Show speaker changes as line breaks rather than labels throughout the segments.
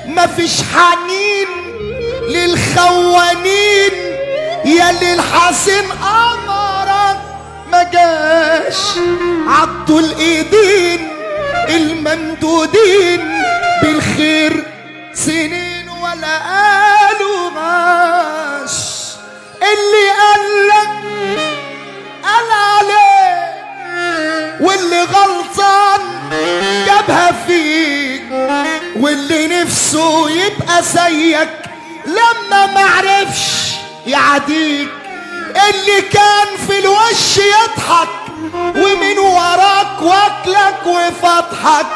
مفيش حنين للخوانين، يا للحسين أمرك ما جاش. عضوا الإيدين الممدودين بالخير سنين ولا قالوا ماش. اللي قالك قال عليك، واللي غلطان جابها فيك، واللي نفسه يبقى زيك لما معرفش يعديك. اللي كان في الوش يضحك ومن وراك واكلك وفتحك،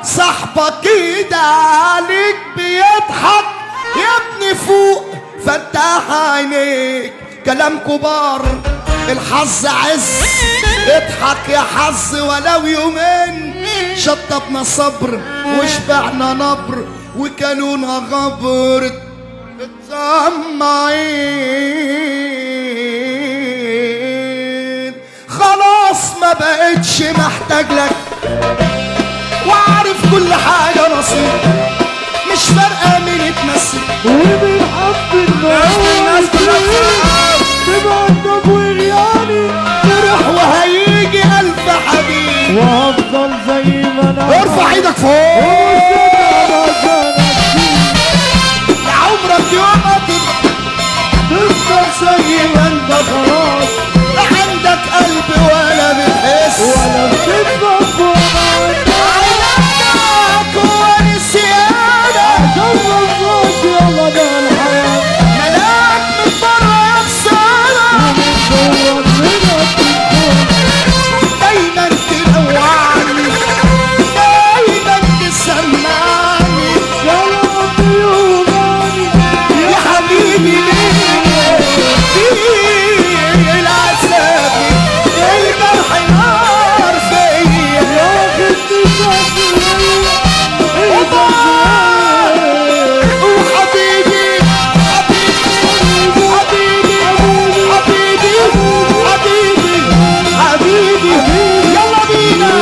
صاحبك كده عليك بيضحك. يا ابني فوق فتح عينيك، كلام كبار الحظ عز. اضحك يا حظ ولو يومين، شطبنا صبر وشبعنا نبر وكلونا غبر الطماعين. خلاص ما بقتش محتاج لك، وعارف كل حاجة نصيب، مش فارقة مين اتمسك
ومن حب الموت تبقى وغياني
فرح وهيجي ألف حبيب.
وهفضل زي ما انا،
ارفع ايدك فوق لعمرك يوم
تفضل زي ما انت خلاص.
لا عندك قلب ولا بتحس
ولا بتتفق
عينك ونسيانك.
جرب فوق يلا ده الحياة
ملاك من بره يغسلك،
ومن جوه
دايما تنوعني دايما تسمعني.
كلامي يوماني
يا حبيبي ليه العذاب الجرح نار فيا.
ياخدني شكلي
وحبيبي حبيبي حبيبي حبيبي حبيبي حبيبي يلا بينا.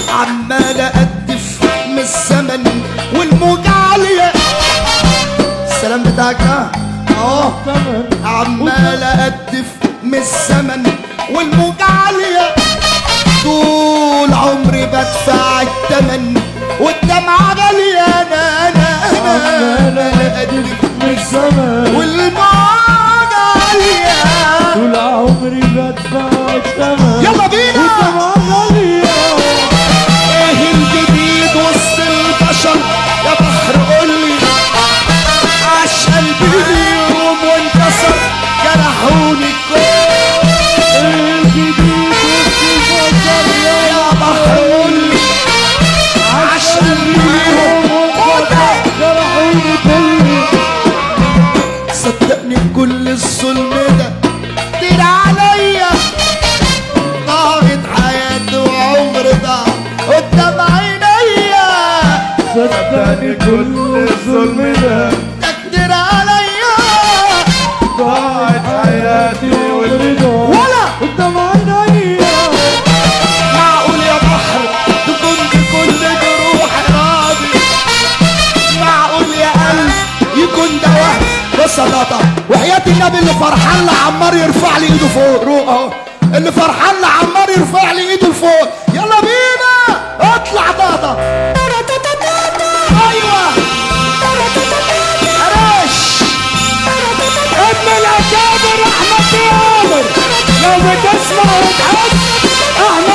عمال أقدف من الزمن والموجة عالية. السلام بتاعك ده عمال أقدف من الزمن والموجة عالية. طول عمري بدفع التمن والدمعة غالية. أنا
عمال أقدف من الزمن
والموجة عالية.
طول عمري بدفع الثمن
يلا بينا.
والدمعة غالية.
ايه الجديد وسط البشر يا بحر قولي، عاش قلبي اليوم وانكسر جرحوني الكل.
الجديد وسط البشر
يا بحر قولي، عاش قلبي اليوم وانكسر
جرحوني كلي.
صدقني كل الظلم ده كتير عليا، ضاعت حياتي وعمر ضاع قدام عينيا.
صدقني كل الظلم ده
ده كتير عليا،
ضاعت حياتي والرضا
ولا
قدام عينيا.
معقول يا بحر تكون بكل جروح راضي؟ معقول يا قلب يكون ده وهم؟ بص يا طاطا وحياة النبي اللي فرحان لعمار يرفع لي ايده فوق. روح اهو اللي فرحان لعمار يرفع لي ايده لفوق. يلا بينا اطلع طاطا. ايوه قراش ابن الاكابر احمد بيامر. لو بتسمع وتحس احمد